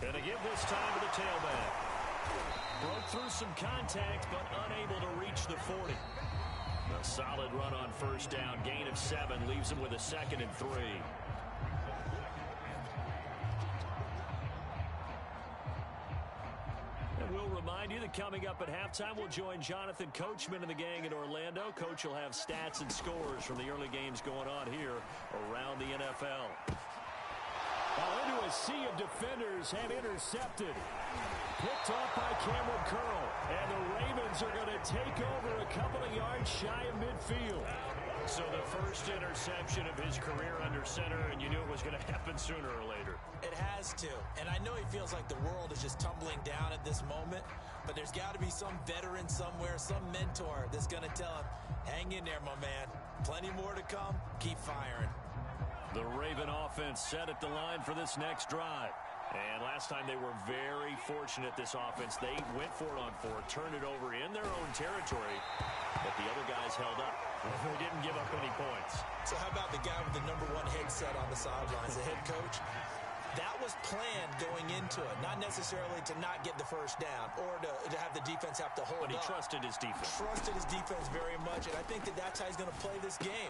And a give this time to the tailback. Broke through some contact, but unable to reach the 40. A solid run on first down. Gain of 7 leaves him with a 2nd and 3. And we'll remind you that coming up at halftime, we'll join Jonathan Coachman and the gang in Orlando. Coach will have stats and scores from the early games going on here around the NFL. Well, into a sea of defenders and intercepted. Picked off by Cameron Curl. And the Ravens are going to take over a couple of yards shy of midfield. So the first interception of his career under center, and you knew it was going to happen sooner or later. It has to. And I know he feels like the world is just tumbling down at this moment, but there's got to be some veteran somewhere, some mentor that's going to tell him, hang in there, my man. Plenty more to come. Keep firing. The Raven offense set at the line for this next drive. And last time they were very fortunate, this offense. They went for it on 4, turned it over in their own territory, but the other guys held up. They didn't give up any points. So how about the guy with the #1 headset on the sidelines, the head coach? That was planned going into it, not necessarily to not get the first down or to have the defense have to hold up. But he trusted his defense. Trusted his defense very much, and I think that that's how he's going to play this game.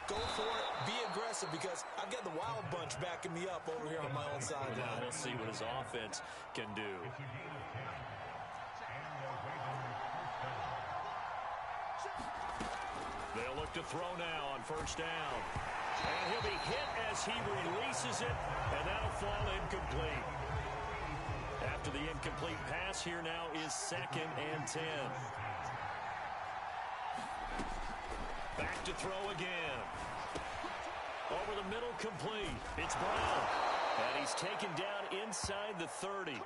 Go for it, be aggressive, because I've got the Wild Bunch backing me up over here on my own sideline. We'll see what his offense can do. They'll look to throw now on first down. And he'll be hit as he releases it, and that'll fall incomplete. After the incomplete pass, here now is 2nd and 10. Back to throw again. Over the middle, complete. It's Brown. And he's taken down inside the 30.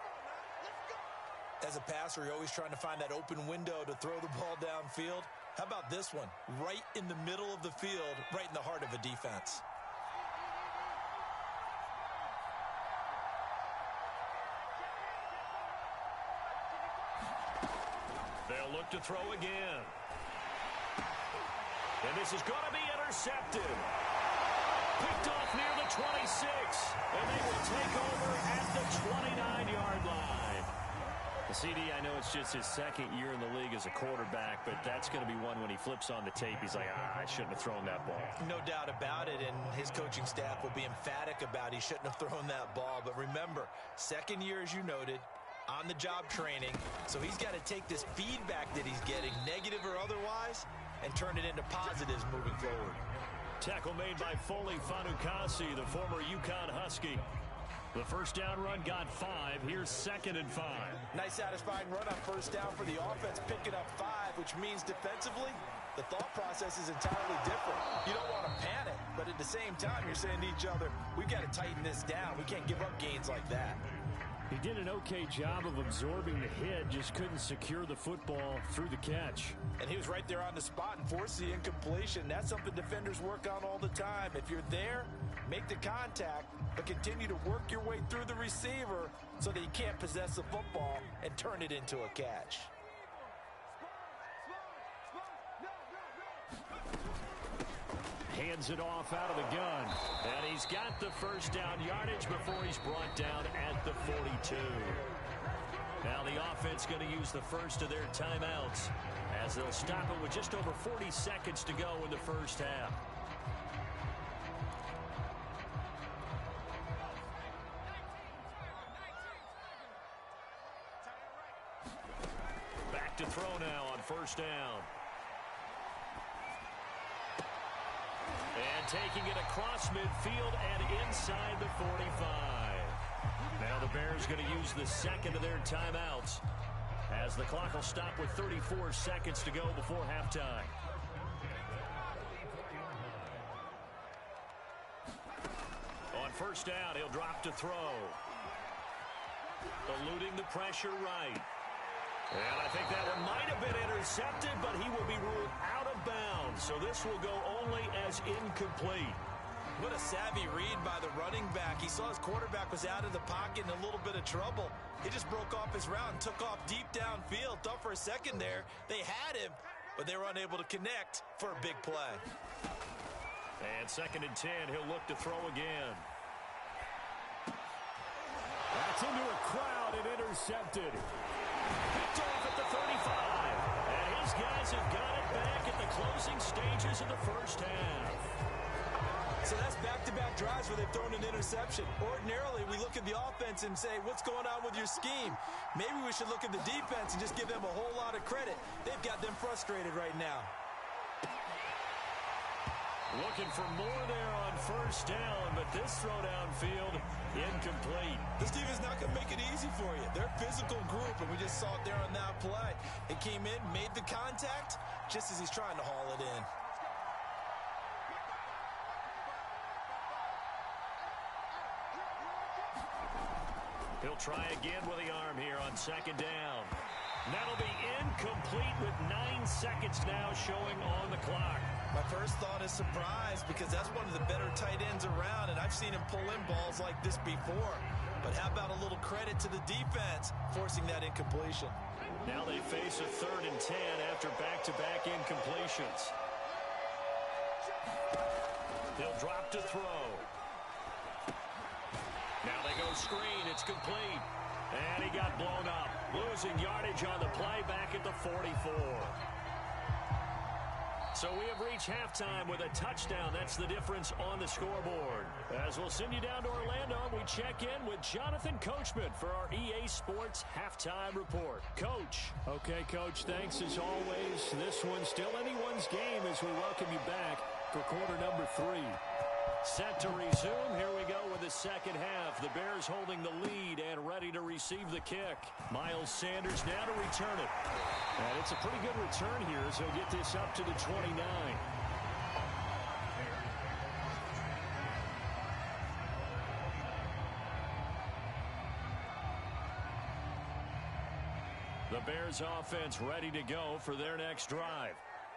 As a passer, you're always trying to find that open window to throw the ball downfield. How about this one? Right in the middle of the field, right in the heart of a defense. They'll look to throw again. And this is going to be intercepted. Picked off near the 26. And they will take over at the 29-yard line. The CD, I know it's just his 2nd year in the league as a quarterback, but that's going to be one when he flips on the tape. He's like, I shouldn't have thrown that ball. No doubt about it, and his coaching staff will be emphatic about he shouldn't have thrown that ball. But remember, 2nd year, as you noted, on-the-job training, so he's got to take this feedback that he's getting, negative or otherwise, and turn it into positives moving forward. Tackle made by Foley Fanukasi, the former UConn Husky. The first down run got 5. Here's 2nd and 5. Nice satisfying run on first down for the offense, picking up 5, which means defensively, the thought process is entirely different. You don't want to panic, but at the same time, you're saying to each other, we've got to tighten this down. We can't give up gains like that. He did an okay job of absorbing the hit, just couldn't secure the football through the catch. And he was right there on the spot and forced the incompletion. That's something defenders work on all the time. If you're there, make the contact, but continue to work your way through the receiver so that you can't possess the football and turn it into a catch. Hands it off out of the gun. And he's got the first down yardage before he's brought down at the 42. Now the offense going to use the first of their timeouts as they'll stop it with just over 40 seconds to go in the first half. Back to throw now on first down. And taking it across midfield and inside the 45. Now the Bears going to use the 2nd of their timeouts as the clock will stop with 34 seconds to go before halftime. On first down, he'll drop to throw. Eluding the pressure right. And I think that one might have been intercepted, but he will be ruled out of bounds. So this will go only as incomplete. What a savvy read by the running back. He saw his quarterback was out of the pocket in a little bit of trouble. He just broke off his route and took off deep downfield. Thought for a second there they had him, but they were unable to connect for a big play. And 2nd and 10, he'll look to throw again. That Gets into a crowd and intercepted. Picked off at the 35. And his guys have got it back at the closing stages of the first half. So that's back-to-back drives where they've thrown an interception. Ordinarily, we look at the offense and say, what's going on with your scheme? Maybe we should look at the defense and just give them a whole lot of credit. They've got them frustrated right now. Looking for more there on first down, but this throw downfield, incomplete. This team is not going to make it easy for you. They're a physical group, and we just saw it there on that play. It came in, made the contact, just as he's trying to haul it in. He'll try again with the arm here on second down. That'll be incomplete with 9 seconds now showing on the clock. My first thought is surprise because that's one of the better tight ends around, and I've seen him pull in balls like this before. But how about a little credit to the defense forcing that incompletion? Now they face a 3rd and 10 after back-to-back incompletions. He'll drop to throw. Now they go screen. It's complete. And he got blown up. Losing yardage on the play back at the 44. So we have reached halftime with a touchdown. That's the difference on the scoreboard. As we'll send you down to Orlando, we check in with Jonathan Coachman for our EA Sports Halftime Report. Coach. Okay, Coach, thanks as always. This one's still anyone's game as we welcome you back for quarter number 3. Set to resume. Here we go with the second half. The Bears holding the lead and ready to receive the kick. Miles Sanders now to return it. And it's a pretty good return here, so he'll get this up to the 29. The Bears offense ready to go for their next drive.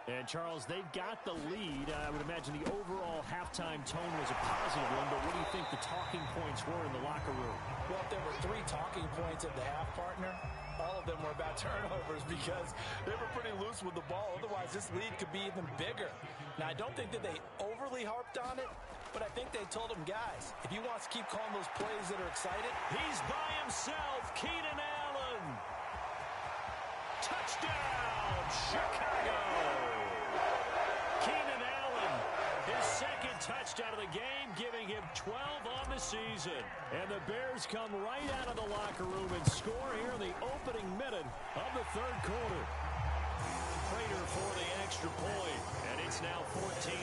And, Charles, they've got the lead. I would imagine the overall halftime tone was a positive one, but what do you think the talking points were in the locker room? Well, if there were 3 talking points at the half, partner, all of them were about turnovers because they were pretty loose with the ball. Otherwise, this lead could be even bigger. Now, I don't think that they overly harped on it, but I think they told them, guys, if he wants to keep calling those plays that are excited. He's by himself, Keenan Allen. Touchdown, Chicago. Keenan Allen, his second touchdown of the game, giving him 12 on the season. And the Bears come right out of the locker room and score here in the opening minute of the third quarter. Prater for the extra point, and it's now 14-0.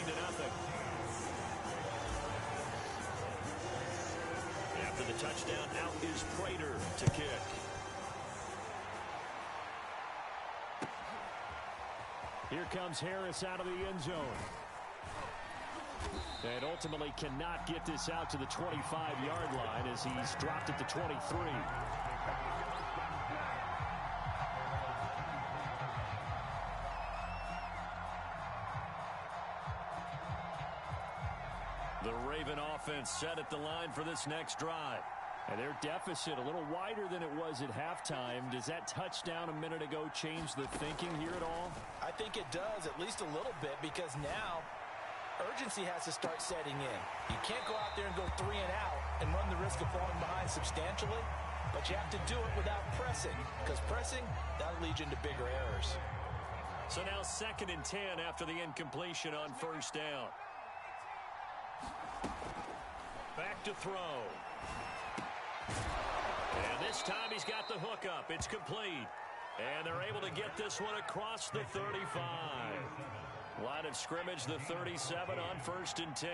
After the touchdown, out is Prater to kick. Here comes Harris out of the end zone. And ultimately cannot get this out to the 25-yard line as he's dropped at the 23. The Raven offense set at the line for this next drive. And their deficit a little wider than it was at halftime. Does that touchdown a minute ago change the thinking here at all? I think it does, at least a little bit, because now urgency has to start setting in. You can't go out there and go 3 and out and run the risk of falling behind substantially, but you have to do it without pressing, because pressing, that'll lead you into bigger errors. So now 2nd and 10 after the incompletion on first down. Back to throw. And this time he's got the hook up. It's complete. And they're able to get this one across the 35. Line of scrimmage, the 37 on 1st and 10.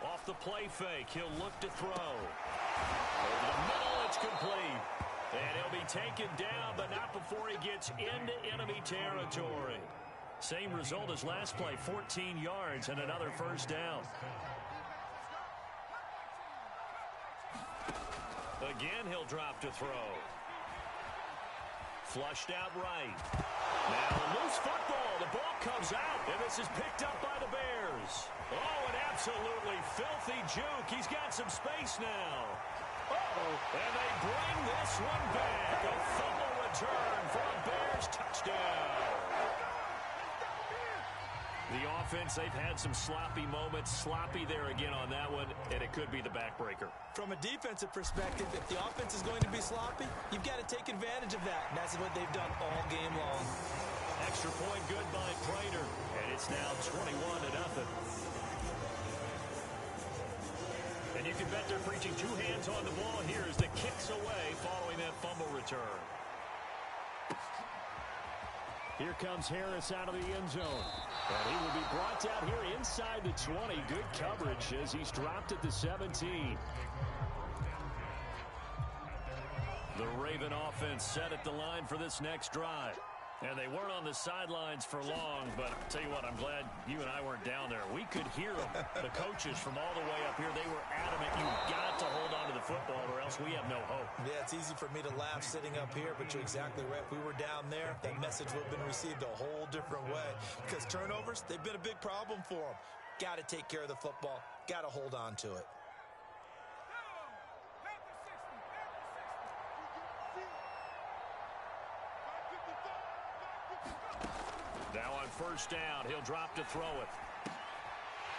Off the play fake, he'll look to throw. Over the middle, it's complete. And he'll be taken down, but not before he gets into enemy territory. Same result as last play, 14 yards and another first down. Again, he'll drop to throw. Flushed out right. Now a loose football. The ball comes out, and this is picked up by the Bears. Oh, an absolutely filthy juke. He's got some space now. And they bring this one back. A fumble return for a Bears touchdown. The offense, they've had some sloppy moments. Sloppy there again on that one, and it could be the backbreaker. From a defensive perspective, if the offense is going to be sloppy, you've got to take advantage of that. And that's what they've done all game long. Extra point good by Prater, and it's now 21-0. And you can bet they're preaching two hands on the ball here as the kick's away following that fumble return. Here comes Harris out of the end zone. And he will be brought down here inside the 20. Good coverage as he's dropped at the 17. The Raven offense set at the line for this next drive. And they weren't on the sidelines for long, but I'll tell you what, I'm glad you and I weren't down there. We could hear them, the coaches from all the way up here. They were adamant, you've got to hold on to the football or else we have no hope. Yeah, it's easy for me to laugh sitting up here, but you're exactly right. If we were down there, that message would have been received a whole different way. Because turnovers, they've been a big problem for them. Got to take care of the football. Got to hold on to it. Now on first down, he'll drop to throw it.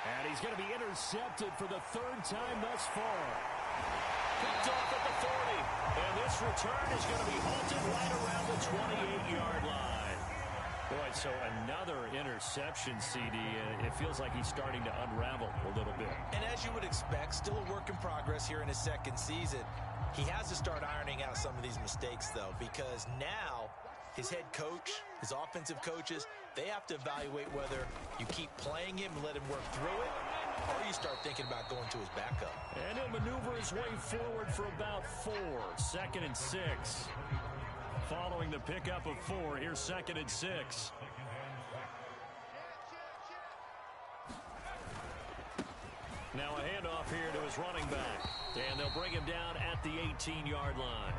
And he's going to be intercepted for the third time thus far. Picked off at the 40. And this return is going to be halted right around the 28-yard line. Boy, so another interception, CD. It feels like he's starting to unravel a little bit. And as you would expect, still a work in progress here in his second season. He has to start ironing out some of these mistakes, though, because now his head coach, his offensive coaches, they have to evaluate whether you keep playing him and let him work through it, or you start thinking about going to his backup. And he'll maneuver his way forward for about 4. 2nd and 6. Following the pickup of 4, here's 2nd and 6. Now a handoff here to his running back. And they'll bring him down at the 18-yard line.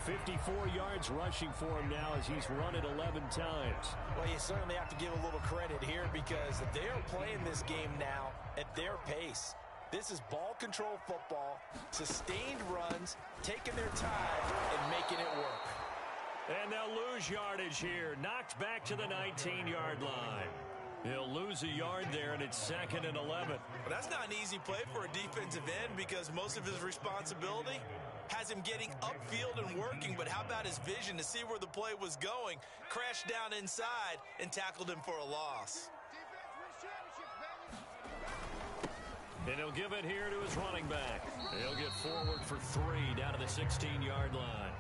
54 yards rushing for him now as he's run it 11 times. Well, you certainly have to give a little credit here because they are playing this game now at their pace. This is ball control football, sustained runs, taking their time, and making it work. And they'll lose yardage here. Knocked back to the 19-yard line. He'll lose a yard there, and it's 2nd and 11. Well, that's not an easy play for a defensive end because most of his responsibility has him getting upfield and working, but how about his vision to see where the play was going, crashed down inside, and tackled him for a loss. And he'll give it here to his running back. He'll get forward for 3 down to the 16-yard line.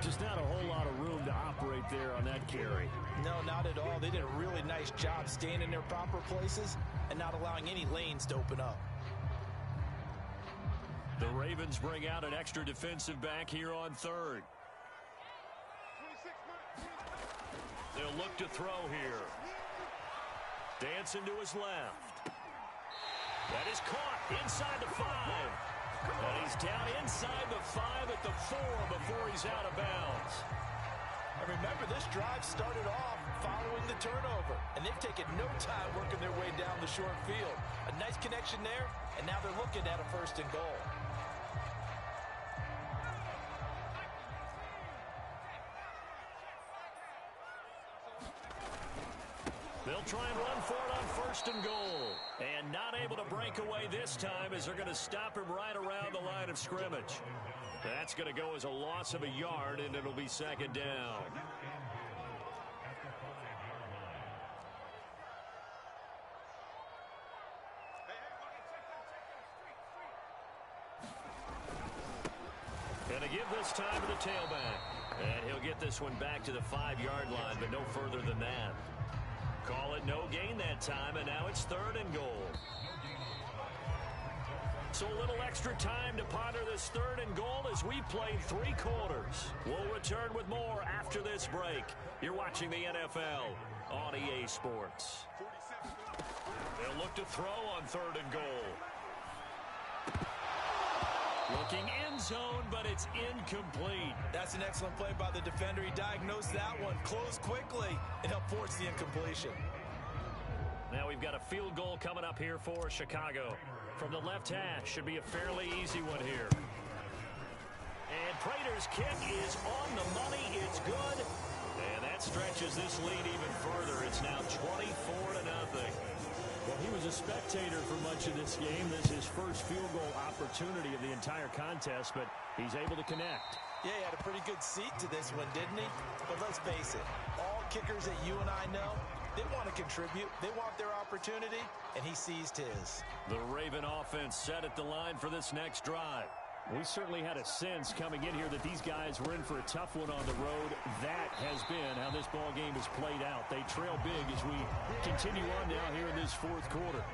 Just not a whole lot of room to operate there on that carry. No, not at all. They did a really nice job staying in their proper places and not allowing any lanes to open up. The Ravens bring out an extra defensive back here on 3rd. They'll look to throw here. Dancing to his left. That is caught inside the 5. And he's down inside the 5 at the 4 before he's out of bounds. And remember, this drive started off following the turnover, and they've taken no time working their way down the short field. A nice connection there, and now they're looking at a 1st and goal. They'll try and run for it on 1st and goal. And not able to break away this time as they're going to stop him right around the line of scrimmage. That's going to go as a loss of a yard, and it'll be 2nd down. And a give this time to the tailback. And he'll get this one back to the 5-yard line, but no further than that. Call it no gain that time, and now it's 3rd and goal. So a little extra time to ponder this 3rd and goal as we play 3 quarters. We'll return with more after this break. You're watching the NFL on EA Sports. They'll look to throw on 3rd and goal. Looking end zone, but it's incomplete. That's an excellent play by the defender. He diagnosed that one, closed quickly, and helped force the incompletion. Now we've got a field goal coming up here for Chicago. From the left hash, should be a fairly easy one here. And Prater's kick is on the money. It's good. And that stretches this lead even further. It's now 24-0. Well, he was a spectator for much of this game. This is his first field goal opportunity of the entire contest, but he's able to connect. Yeah, he had a pretty good seat to this one, didn't he? But let's face it, all kickers that you and I know, they want to contribute. They want their opportunity, and he seized his. The Raven offense set at the line for this next drive. We certainly had a sense coming in here that these guys were in for a tough one on the road. That has been how this ball game has played out. They trail big as we continue on now here in this fourth quarter.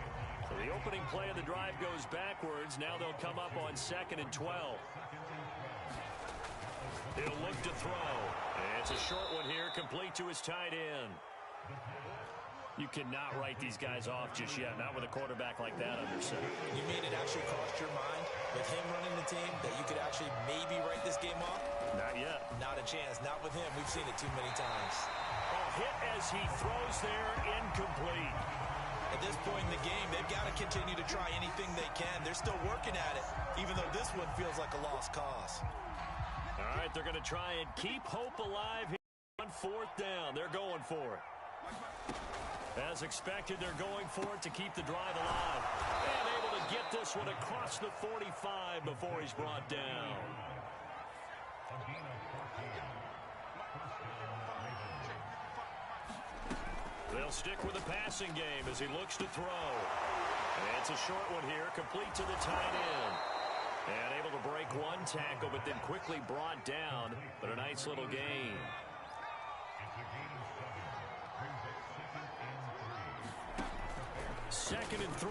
So the opening play of the drive goes backwards. Now they'll come up on 2nd and 12. He'll look to throw. It's a short one here, complete to his tight end. You cannot write these guys off just yet, not with a quarterback like that under center. You mean it actually crossed your mind with him running the team that you could actually maybe write this game off? Not yet. Not a chance. Not with him. We've seen it too many times. Hit as he throws there, incomplete. At this point in the game, they've got to continue to try anything they can. They're still working at it, even though this one feels like a lost cause. All right, they're going to try and keep hope alive here on 4th down. They're going for it. As expected, they're going for it to keep the drive alive. And able to get this one across the 45 before he's brought down. They'll stick with the passing game as he looks to throw. And it's a short one here, complete to the tight end. And able to break one tackle, but then quickly brought down. But a nice little gain. Second and 3.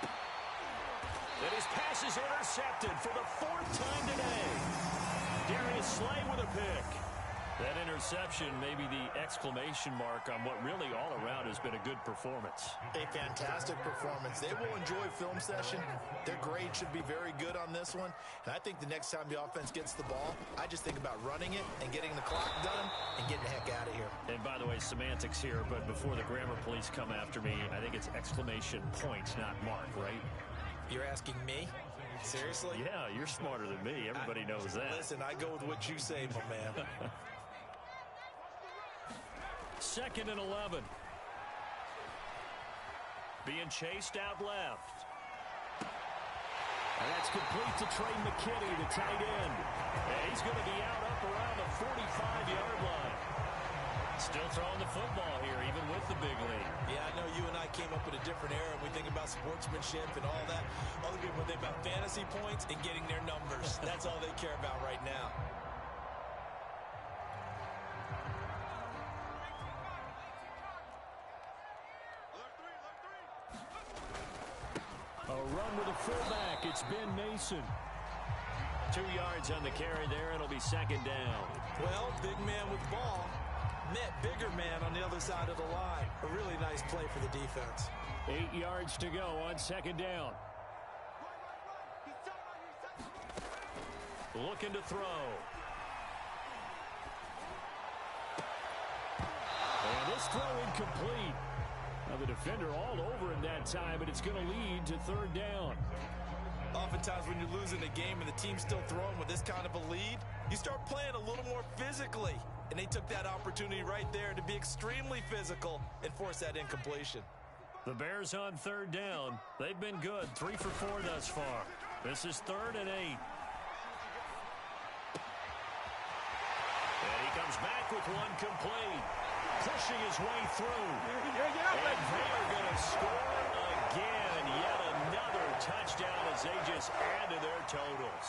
And his pass is intercepted for the 4th time today. Darius Slay with a pick. That interception may be the exclamation mark on what really all around has been a good performance. A fantastic performance. They will enjoy film session. Their grade should be very good on this one. And I think the next time the offense gets the ball, I just think about running it and getting the clock done and getting the heck out of here. And by the way, semantics here, but before the grammar police come after me, I think it's exclamation points, not mark, right? You're asking me? Seriously? Yeah, you're smarter than me. Everybody knows that. Listen, I go with what you say, my man. 2nd and 11. Being chased out left. And that's complete to Trey McKinney, the tight end. And he's going to be out up around the 45-yard line. Still throwing the football here, even with the big lead. Yeah, I know you and I came up in a different era. We think about sportsmanship and all that. Other people think about fantasy points and getting their numbers. That's all they care about right now. A run with a fullback. It's Ben Mason. 2 yards on the carry there. It'll be 2nd down. Well, big man with ball met bigger man on the other side of the line. A really nice play for the defense. 8 yards to go on 2nd down. Looking to throw. And this throw incomplete. Now the defender all over him that time, but it's going to lead to 3rd down. Oftentimes when you're losing a game and the team's still throwing with this kind of a lead, you start playing a little more physically. And they took that opportunity right there to be extremely physical and force that incompletion. The Bears on 3rd down. They've been good. 3 for 4 thus far. This is 3rd and 8. And he comes back with one complete. Pushing his way through. And they are going to score again. Yet another touchdown as they just add to their totals.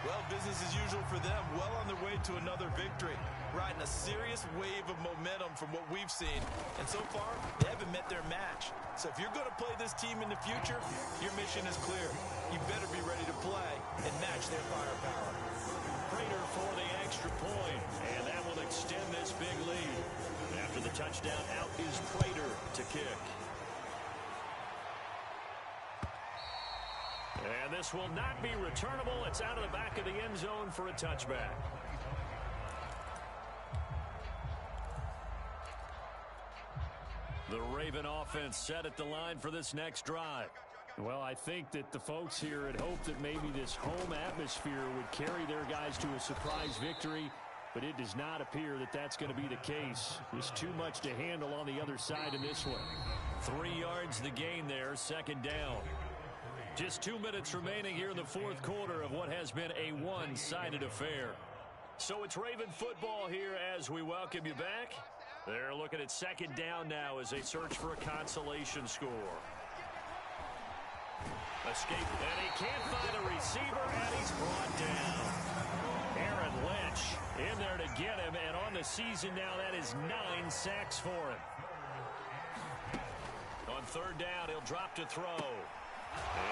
Well, business as usual for them. Well on their way to another victory. Riding a serious wave of momentum from what we've seen. And so far, they haven't met their match. So if you're going to play this team in the future, your mission is clear. You better be ready to play and match their firepower. Prater for the extra point. And that will extend this big lead. After the touchdown, out is Prater to kick. And this will not be returnable. It's out of the back of the end zone for a touchback. The Raven offense set at the line for this next drive. Well, I think that the folks here had hoped that maybe this home atmosphere would carry their guys to a surprise victory. but it does not appear that that's going to be the case. Just too much to handle on the other side in this one. 3 yards the gain there, second down. Just 2 minutes remaining here in the fourth quarter of what has been a one-sided affair. So it's Raven football here as we welcome you back. They're looking at second down now as they search for a consolation score. Escape, and he can't find a receiver, and he's brought down. Aaron Lynch in there to get him, and on the season now, that is 9 sacks for him. On third down, he'll drop to throw.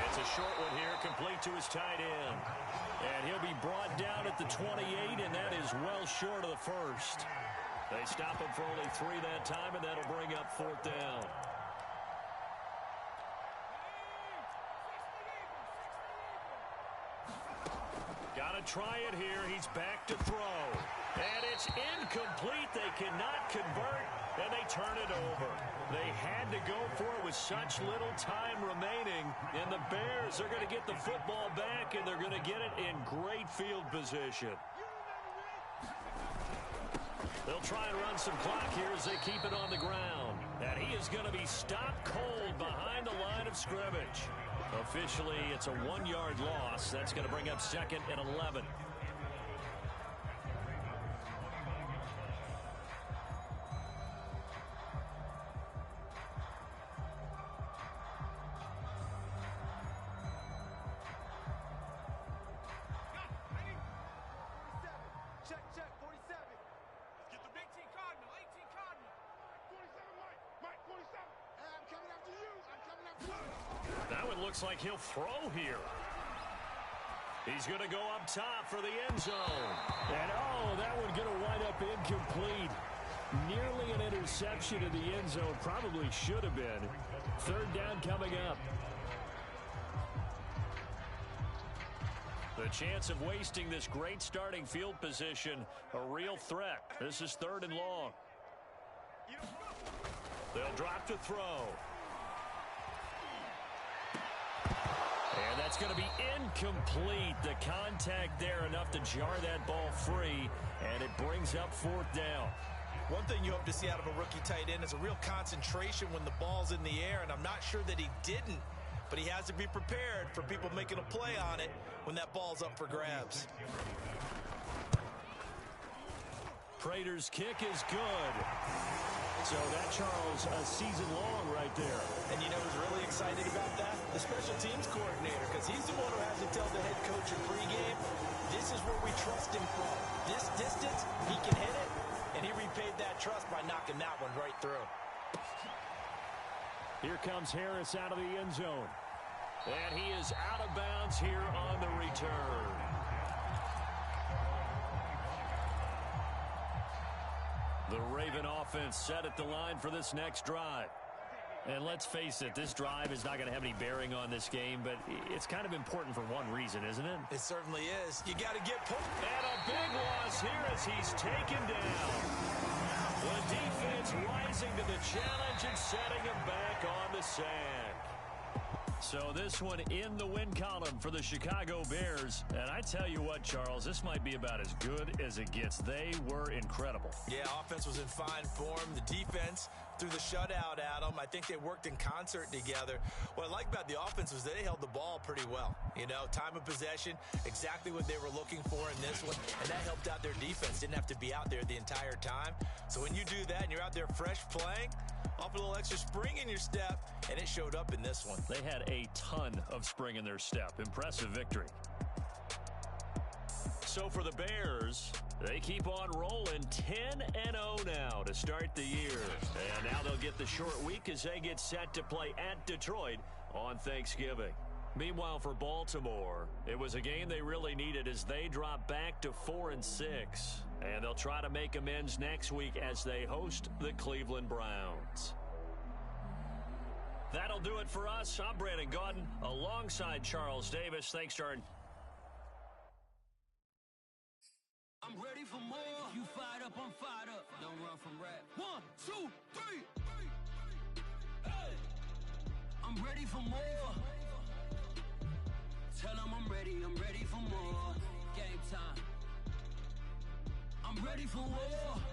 It's a short one here, complete to his tight end. And he'll be brought down at the 28, and that is well short of the first. They stop him for only 3 that time, and that'll bring up fourth down. Got to try it here. He's back to throw. And it's incomplete. They cannot convert, and they turn it over. They had to go for it with such little time remaining, and the Bears are going to get the football back, and they're going to get it in great field position. They'll try and run some clock here as they keep it on the ground. And he is going to be stopped cold behind the line of scrimmage. Officially, it's a 1-yard loss. That's going to bring up second and 11. Looks like he'll throw here. He's going to go up top for the end zone. And, oh, that one's going to wind up incomplete. Nearly an interception in the end zone. Probably should have been. Third down coming up. The chance of wasting this great starting field position, a real threat. This is third and long. They'll drop to throw. And that's going to be incomplete. The contact there enough to jar that ball free, and it brings up fourth down. One thing you hope to see out of a rookie tight end is a real concentration when the ball's in the air, and I'm not sure that he didn't, but he has to be prepared for people making a play on it when that ball's up for grabs. Prater's kick is good. So that, Charles, a season long right there. And you know who's really excited about that? The special teams coordinator, because he's the one who has to tell the head coach in pregame, this is where we trust him from. This distance, he can hit it, and he repaid that trust by knocking that one right through. Here comes Harris out of the end zone. And he is out of bounds here on the return. The Raven offense set at the line for this next drive. And let's face it, this drive is not going to have any bearing on this game, but it's kind of important for one reason, isn't it? It certainly is. You got to get pulled. And a big loss here as he's taken down. The defense rising to the challenge and setting him back on the sack. So this one in the win column for the Chicago Bears. And I tell you what, Charles, this might be about as good as it gets. They were incredible. Yeah, offense was in fine form. The defense threw the shutout at them. I think they worked in concert together. What I like about the offense was they held the ball pretty well. You know, time of possession, exactly what they were looking for in this one. And that helped out their defense. Didn't have to be out there the entire time. So when you do that and you're out there fresh playing, off a little extra spring in your step, and it showed up in this one. They had a ton of spring in their step. Impressive victory. So for the Bears, they keep on rolling 10-0 now to start the year. And now they'll get the short week as they get set to play at Detroit on Thanksgiving. Meanwhile, for Baltimore, it was a game they really needed as they drop back to 4-6. And they'll try to make amends next week as they host the Cleveland Browns. That'll do it for us. I'm Brandon Gaudin alongside Charles Davis. Thanks, Jordan. I'm ready for more. You fired up, I'm fired up. Don't run from rap. 1, 2, 3. Hey. I'm ready for more. Tell them I'm ready for more. Game time. I'm I'm ready for war.